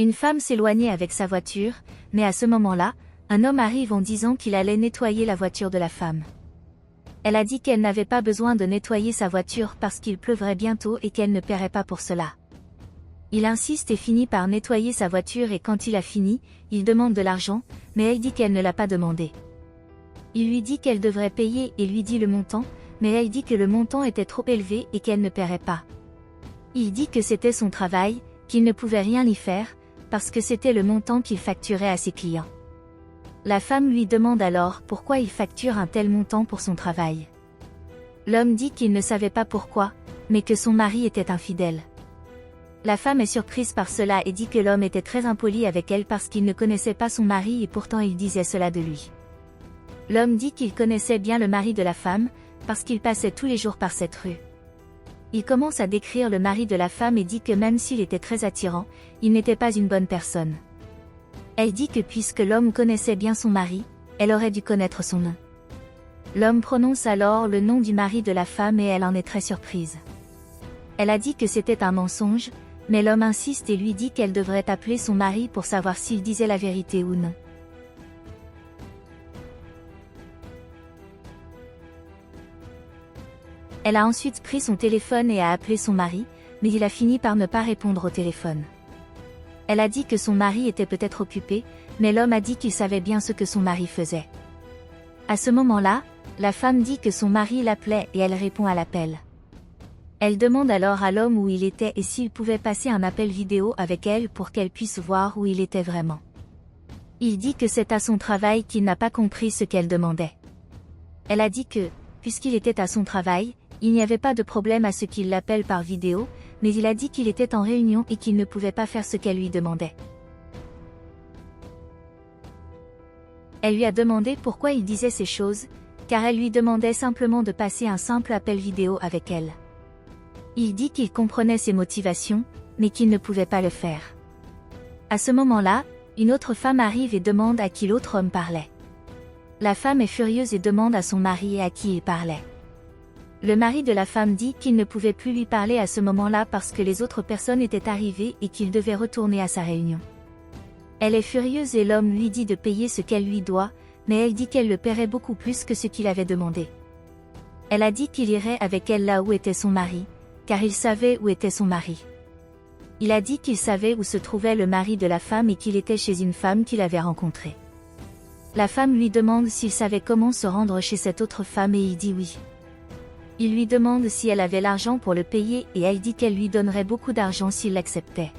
Une femme s'éloignait avec sa voiture, mais à ce moment-là, un homme arrive en disant qu'il allait nettoyer la voiture de la femme. Elle a dit qu'elle n'avait pas besoin de nettoyer sa voiture parce qu'il pleuvrait bientôt et qu'elle ne paierait pas pour cela. Il insiste et finit par nettoyer sa voiture et quand il a fini, il demande de l'argent, mais elle dit qu'elle ne l'a pas demandé. Il lui dit qu'elle devrait payer et lui dit le montant, mais elle dit que le montant était trop élevé et qu'elle ne paierait pas. Il dit que c'était son travail, qu'il ne pouvait rien y faire, parce que c'était le montant qu'il facturait à ses clients. La femme lui demande alors pourquoi il facture un tel montant pour son travail. L'homme dit qu'il ne savait pas pourquoi, mais que son mari était infidèle. La femme est surprise par cela et dit que l'homme était très impoli avec elle parce qu'il ne connaissait pas son mari et pourtant il disait cela de lui. L'homme dit qu'il connaissait bien le mari de la femme, parce qu'il passait tous les jours par cette rue. Il commence à décrire le mari de la femme et dit que même s'il était très attirant, il n'était pas une bonne personne. Elle dit que puisque l'homme connaissait bien son mari, elle aurait dû connaître son nom. L'homme prononce alors le nom du mari de la femme et elle en est très surprise. Elle a dit que c'était un mensonge, mais l'homme insiste et lui dit qu'elle devrait appeler son mari pour savoir s'il disait la vérité ou non. Elle a ensuite pris son téléphone et a appelé son mari, mais il a fini par ne pas répondre au téléphone. Elle a dit que son mari était peut-être occupé, mais l'homme a dit qu'il savait bien ce que son mari faisait. À ce moment-là, la femme dit que son mari l'appelait et elle répond à l'appel. Elle demande alors à l'homme où il était et s'il pouvait passer un appel vidéo avec elle pour qu'elle puisse voir où il était vraiment. Il dit que c'est à son travail qu'il n'a pas compris ce qu'elle demandait. Elle a dit que, puisqu'il était à son travail, il n'y avait pas de problème à ce qu'il l'appelle par vidéo, mais il a dit qu'il était en réunion et qu'il ne pouvait pas faire ce qu'elle lui demandait. Elle lui a demandé pourquoi il disait ces choses, car elle lui demandait simplement de passer un simple appel vidéo avec elle. Il dit qu'il comprenait ses motivations, mais qu'il ne pouvait pas le faire. À ce moment-là, une autre femme arrive et demande à qui l'autre homme parlait. La femme est furieuse et demande à son mari à qui il parlait. Le mari de la femme dit qu'il ne pouvait plus lui parler à ce moment-là parce que les autres personnes étaient arrivées et qu'il devait retourner à sa réunion. Elle est furieuse et l'homme lui dit de payer ce qu'elle lui doit, mais elle dit qu'elle le paierait beaucoup plus que ce qu'il avait demandé. Elle a dit qu'il irait avec elle là où était son mari, car il savait où était son mari. Il a dit qu'il savait où se trouvait le mari de la femme et qu'il était chez une femme qu'il avait rencontrée. La femme lui demande s'il savait comment se rendre chez cette autre femme et il dit oui. Il lui demande si elle avait l'argent pour le payer et elle dit qu'elle lui donnerait beaucoup d'argent s'il l'acceptait.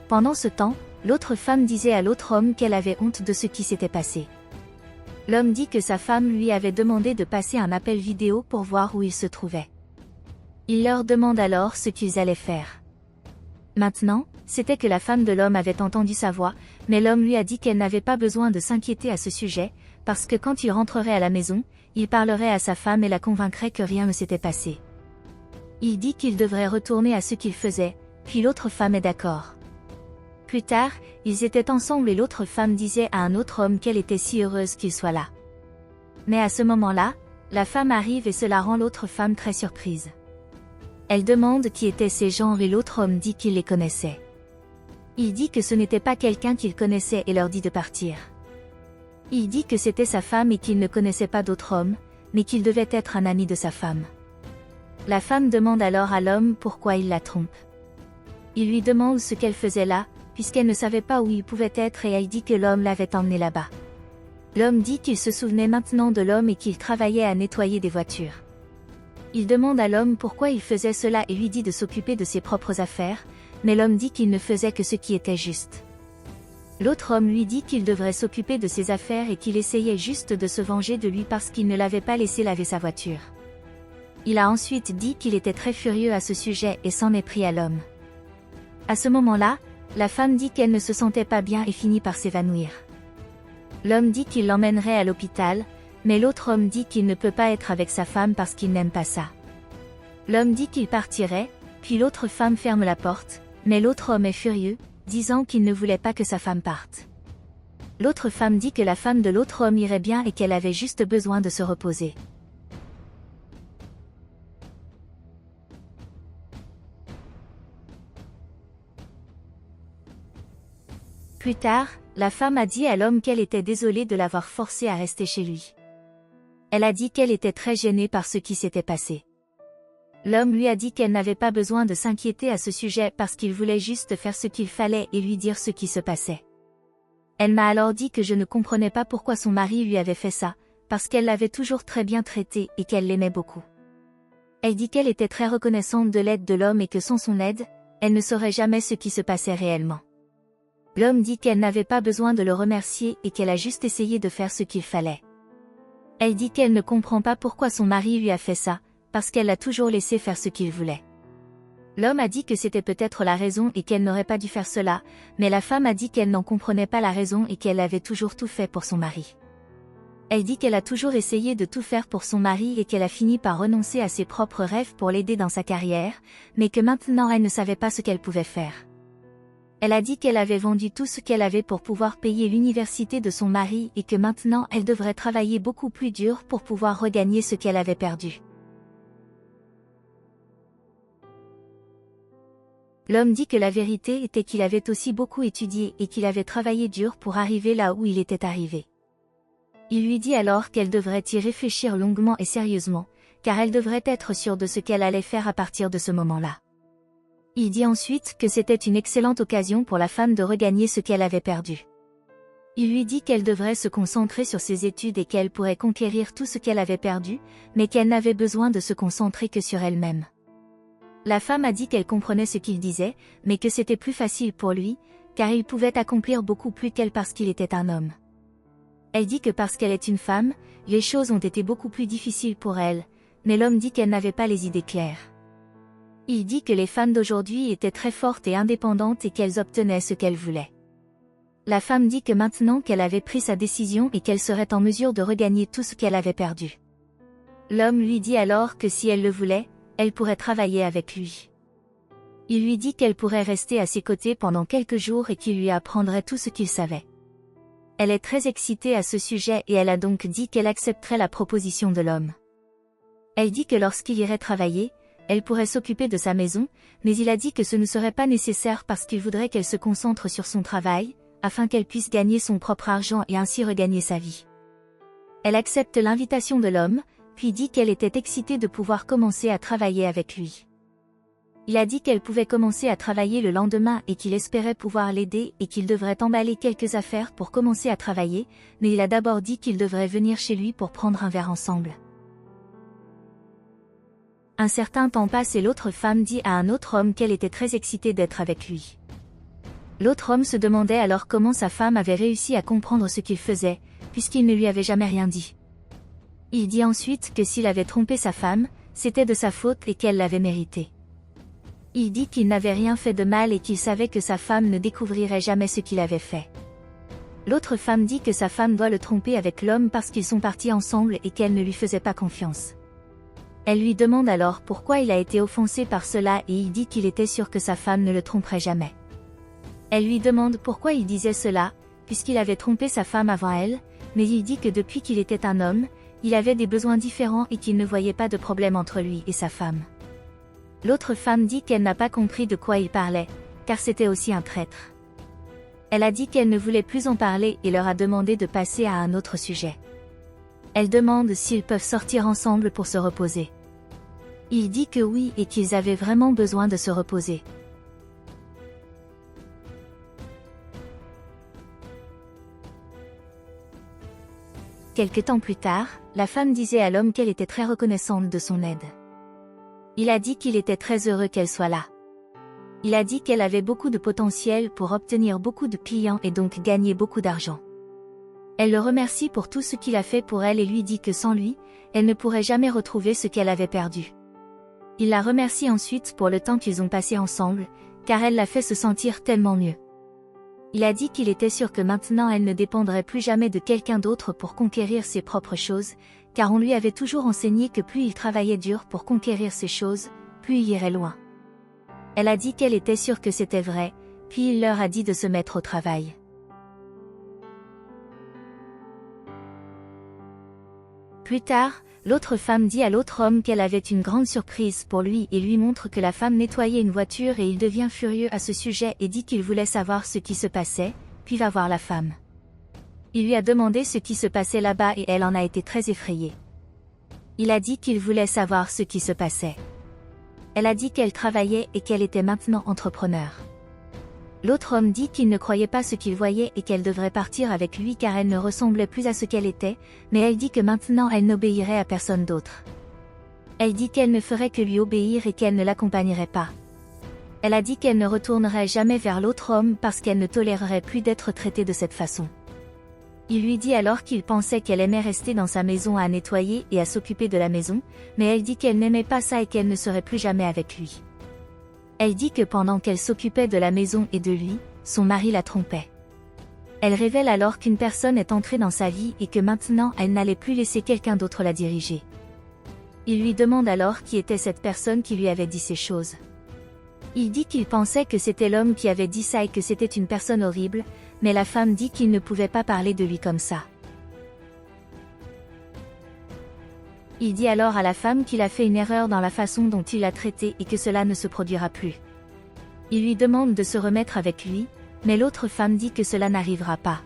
Pendant ce temps, l'autre femme disait à l'autre homme qu'elle avait honte de ce qui s'était passé. L'homme dit que sa femme lui avait demandé de passer un appel vidéo pour voir où il se trouvait. Il leur demande alors ce qu'ils allaient faire. Maintenant, c'était que la femme de l'homme avait entendu sa voix, mais l'homme lui a dit qu'elle n'avait pas besoin de s'inquiéter à ce sujet, parce que quand il rentrerait à la maison, il parlerait à sa femme et la convaincrait que rien ne s'était passé. Il dit qu'il devrait retourner à ce qu'il faisait, puis l'autre femme est d'accord. Plus tard, ils étaient ensemble et l'autre femme disait à un autre homme qu'elle était si heureuse qu'il soit là. Mais à ce moment-là, la femme arrive et cela rend l'autre femme très surprise. Elle demande qui étaient ces gens et l'autre homme dit qu'il les connaissait. Il dit que ce n'était pas quelqu'un qu'il connaissait et leur dit de partir. Il dit que c'était sa femme et qu'il ne connaissait pas d'autre homme, mais qu'il devait être un ami de sa femme. La femme demande alors à l'homme pourquoi il la trompe. Il lui demande ce qu'elle faisait là, puisqu'elle ne savait pas où il pouvait être et elle dit que l'homme l'avait emmené là-bas. L'homme dit qu'il se souvenait maintenant de l'homme et qu'il travaillait à nettoyer des voitures. Il demande à l'homme pourquoi il faisait cela et lui dit de s'occuper de ses propres affaires, mais l'homme dit qu'il ne faisait que ce qui était juste. L'autre homme lui dit qu'il devrait s'occuper de ses affaires et qu'il essayait juste de se venger de lui parce qu'il ne l'avait pas laissé laver sa voiture. Il a ensuite dit qu'il était très furieux à ce sujet et s'en est pris à l'homme. À ce moment-là, la femme dit qu'elle ne se sentait pas bien et finit par s'évanouir. L'homme dit qu'il l'emmènerait à l'hôpital, mais l'autre homme dit qu'il ne peut pas être avec sa femme parce qu'il n'aime pas ça. L'homme dit qu'il partirait, puis l'autre femme ferme la porte, mais l'autre homme est furieux, disant qu'il ne voulait pas que sa femme parte. L'autre femme dit que la femme de l'autre homme irait bien et qu'elle avait juste besoin de se reposer. Plus tard, la femme a dit à l'homme qu'elle était désolée de l'avoir forcé à rester chez lui. Elle a dit qu'elle était très gênée par ce qui s'était passé. L'homme lui a dit qu'elle n'avait pas besoin de s'inquiéter à ce sujet parce qu'il voulait juste faire ce qu'il fallait et lui dire ce qui se passait. Elle m'a alors dit que je ne comprenais pas pourquoi son mari lui avait fait ça, parce qu'elle l'avait toujours très bien traité et qu'elle l'aimait beaucoup. Elle dit qu'elle était très reconnaissante de l'aide de l'homme et que sans son aide, elle ne saurait jamais ce qui se passait réellement. L'homme dit qu'elle n'avait pas besoin de le remercier et qu'elle a juste essayé de faire ce qu'il fallait. Elle dit qu'elle ne comprend pas pourquoi son mari lui a fait ça, parce qu'elle l'a toujours laissé faire ce qu'il voulait. L'homme a dit que c'était peut-être la raison et qu'elle n'aurait pas dû faire cela, mais la femme a dit qu'elle n'en comprenait pas la raison et qu'elle avait toujours tout fait pour son mari. Elle dit qu'elle a toujours essayé de tout faire pour son mari et qu'elle a fini par renoncer à ses propres rêves pour l'aider dans sa carrière, mais que maintenant elle ne savait pas ce qu'elle pouvait faire. Elle a dit qu'elle avait vendu tout ce qu'elle avait pour pouvoir payer l'université de son mari et que maintenant elle devrait travailler beaucoup plus dur pour pouvoir regagner ce qu'elle avait perdu. L'homme dit que la vérité était qu'il avait aussi beaucoup étudié et qu'il avait travaillé dur pour arriver là où il était arrivé. Il lui dit alors qu'elle devrait y réfléchir longuement et sérieusement, car elle devrait être sûre de ce qu'elle allait faire à partir de ce moment-là. Il dit ensuite que c'était une excellente occasion pour la femme de regagner ce qu'elle avait perdu. Il lui dit qu'elle devrait se concentrer sur ses études et qu'elle pourrait conquérir tout ce qu'elle avait perdu, mais qu'elle n'avait besoin de se concentrer que sur elle-même. La femme a dit qu'elle comprenait ce qu'il disait, mais que c'était plus facile pour lui, car il pouvait accomplir beaucoup plus qu'elle parce qu'il était un homme. Elle dit que parce qu'elle est une femme, les choses ont été beaucoup plus difficiles pour elle, mais l'homme dit qu'elle n'avait pas les idées claires. Il dit que les femmes d'aujourd'hui étaient très fortes et indépendantes et qu'elles obtenaient ce qu'elles voulaient. La femme dit que maintenant qu'elle avait pris sa décision et qu'elle serait en mesure de regagner tout ce qu'elle avait perdu. L'homme lui dit alors que si elle le voulait, elle pourrait travailler avec lui. Il lui dit qu'elle pourrait rester à ses côtés pendant quelques jours et qu'il lui apprendrait tout ce qu'il savait. Elle est très excitée à ce sujet et elle a donc dit qu'elle accepterait la proposition de l'homme. Elle dit que lorsqu'il irait travailler, elle pourrait s'occuper de sa maison, mais il a dit que ce ne serait pas nécessaire parce qu'il voudrait qu'elle se concentre sur son travail, afin qu'elle puisse gagner son propre argent et ainsi regagner sa vie. Elle accepte l'invitation de l'homme, puis dit qu'elle était excitée de pouvoir commencer à travailler avec lui. Il a dit qu'elle pouvait commencer à travailler le lendemain et qu'il espérait pouvoir l'aider et qu'il devrait emballer quelques affaires pour commencer à travailler, mais il a d'abord dit qu'il devrait venir chez lui pour prendre un verre ensemble. Un certain temps passe et l'autre femme dit à un autre homme qu'elle était très excitée d'être avec lui. L'autre homme se demandait alors comment sa femme avait réussi à comprendre ce qu'il faisait, puisqu'il ne lui avait jamais rien dit. Il dit ensuite que s'il avait trompé sa femme, c'était de sa faute et qu'elle l'avait mérité. Il dit qu'il n'avait rien fait de mal et qu'il savait que sa femme ne découvrirait jamais ce qu'il avait fait. L'autre femme dit que sa femme doit le tromper avec l'homme parce qu'ils sont partis ensemble et qu'elle ne lui faisait pas confiance. Elle lui demande alors pourquoi il a été offensé par cela et il dit qu'il était sûr que sa femme ne le tromperait jamais. Elle lui demande pourquoi il disait cela, puisqu'il avait trompé sa femme avant elle, mais il dit que depuis qu'il était un homme, il avait des besoins différents et qu'il ne voyait pas de problème entre lui et sa femme. L'autre femme dit qu'elle n'a pas compris de quoi il parlait, car c'était aussi un traître. Elle a dit qu'elle ne voulait plus en parler et leur a demandé de passer à un autre sujet. Elle demande s'ils peuvent sortir ensemble pour se reposer. Il dit que oui et qu'ils avaient vraiment besoin de se reposer. Quelque temps plus tard, la femme disait à l'homme qu'elle était très reconnaissante de son aide. Il a dit qu'il était très heureux qu'elle soit là. Il a dit qu'elle avait beaucoup de potentiel pour obtenir beaucoup de clients et donc gagner beaucoup d'argent. Elle le remercie pour tout ce qu'il a fait pour elle et lui dit que sans lui, elle ne pourrait jamais retrouver ce qu'elle avait perdu. Il la remercie ensuite pour le temps qu'ils ont passé ensemble, car elle l'a fait se sentir tellement mieux. Il a dit qu'il était sûr que maintenant elle ne dépendrait plus jamais de quelqu'un d'autre pour conquérir ses propres choses, car on lui avait toujours enseigné que plus il travaillait dur pour conquérir ses choses, plus il irait loin. Elle a dit qu'elle était sûre que c'était vrai, puis il leur a dit de se mettre au travail. Plus tard, l'autre femme dit à l'autre homme qu'elle avait une grande surprise pour lui et lui montre que la femme nettoyait une voiture et il devient furieux à ce sujet et dit qu'il voulait savoir ce qui se passait, puis va voir la femme. Il lui a demandé ce qui se passait là-bas et elle en a été très effrayée. Il a dit qu'il voulait savoir ce qui se passait. Elle a dit qu'elle travaillait et qu'elle était maintenant entrepreneur. L'autre homme dit qu'il ne croyait pas ce qu'il voyait et qu'elle devrait partir avec lui car elle ne ressemblait plus à ce qu'elle était, mais elle dit que maintenant elle n'obéirait à personne d'autre. Elle dit qu'elle ne ferait que lui obéir et qu'elle ne l'accompagnerait pas. Elle a dit qu'elle ne retournerait jamais vers l'autre homme parce qu'elle ne tolérerait plus d'être traitée de cette façon. Il lui dit alors qu'il pensait qu'elle aimait rester dans sa maison à nettoyer et à s'occuper de la maison, mais elle dit qu'elle n'aimait pas ça et qu'elle ne serait plus jamais avec lui. Elle dit que pendant qu'elle s'occupait de la maison et de lui, son mari la trompait. Elle révèle alors qu'une personne est entrée dans sa vie et que maintenant elle n'allait plus laisser quelqu'un d'autre la diriger. Il lui demande alors qui était cette personne qui lui avait dit ces choses. Il dit qu'il pensait que c'était l'homme qui avait dit ça et que c'était une personne horrible, mais la femme dit qu'il ne pouvait pas parler de lui comme ça. Il dit alors à la femme qu'il a fait une erreur dans la façon dont il l'a traitée et que cela ne se produira plus. Il lui demande de se remettre avec lui, mais l'autre femme dit que cela n'arrivera pas.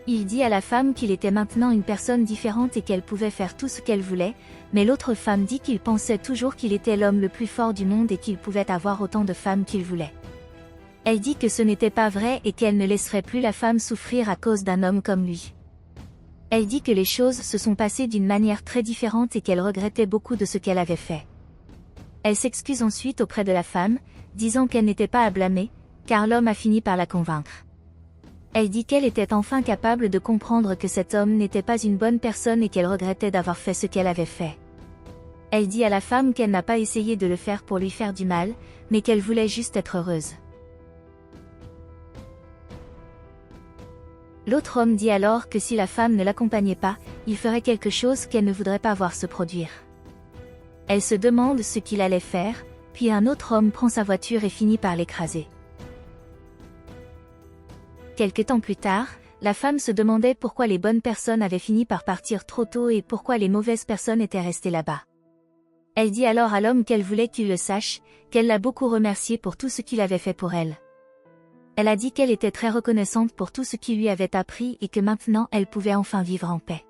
Il dit à la femme qu'il était maintenant une personne différente et qu'elle pouvait faire tout ce qu'elle voulait, mais l'autre femme dit qu'il pensait toujours qu'il était l'homme le plus fort du monde et qu'il pouvait avoir autant de femmes qu'il voulait. Elle dit que ce n'était pas vrai et qu'elle ne laisserait plus la femme souffrir à cause d'un homme comme lui. Elle dit que les choses se sont passées d'une manière très différente et qu'elle regrettait beaucoup de ce qu'elle avait fait. Elle s'excuse ensuite auprès de la femme, disant qu'elle n'était pas à blâmer, car l'homme a fini par la convaincre. Elle dit qu'elle était enfin capable de comprendre que cet homme n'était pas une bonne personne et qu'elle regrettait d'avoir fait ce qu'elle avait fait. Elle dit à la femme qu'elle n'a pas essayé de le faire pour lui faire du mal, mais qu'elle voulait juste être heureuse. L'autre homme dit alors que si la femme ne l'accompagnait pas, il ferait quelque chose qu'elle ne voudrait pas voir se produire. Elle se demande ce qu'il allait faire, puis un autre homme prend sa voiture et finit par l'écraser. Quelque temps plus tard, la femme se demandait pourquoi les bonnes personnes avaient fini par partir trop tôt et pourquoi les mauvaises personnes étaient restées là-bas. Elle dit alors à l'homme qu'elle voulait qu'il le sache, qu'elle l'a beaucoup remercié pour tout ce qu'il avait fait pour elle. Elle a dit qu'elle était très reconnaissante pour tout ce qu'il lui avait appris et que maintenant elle pouvait enfin vivre en paix.